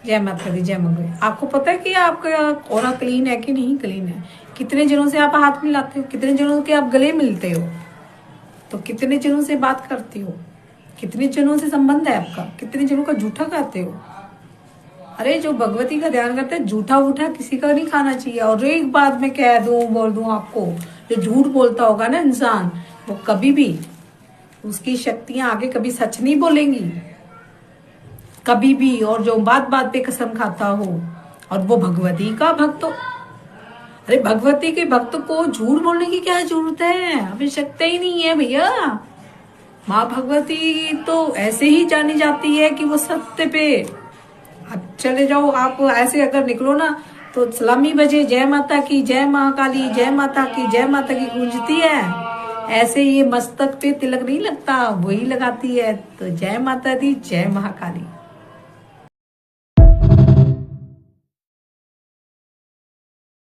जय माता दी, जय मंगल। आपको पता है कि आपका ऑरा क्लीन है कि नहीं क्लीन है? कितने जनों से आप हाथ मिलाते हो, कितने जनों के आप गले मिलते हो, तो कितने जनों से बात करते हो, कितने जनों से संबंध है आपका, कितने जनों का झूठा खाते हो। अरे जो भगवती का ध्यान करते हैं, झूठा वूठा किसी का नहीं खाना चाहिए। और एक बात मैं कह दूं, बोल दूं आपको, जो झूठ बोलता होगा ना इंसान, वो कभी भी, उसकी शक्तियां आगे कभी सच नहीं बोलेंगी कभी भी। और जो बात बात पे कसम खाता हो, और वो भगवती का भक्त हो, अरे भगवती के भक्त को झूठ बोलने की क्या जरूरत है? आवश्यकता ही नहीं है भैया। माँ भगवती तो ऐसे ही जानी जाती है कि वो सत्य पे। अब चले जाओ आप ऐसे अगर निकलो ना, तो सलामी बजे जय माता की, जय महाकाली, जय माता की, जय माता की गूंजती है। ऐसे ये मस्तक पे तिलक नहीं लगता, वही लगाती है। तो जय माता दी, जय महाकाली।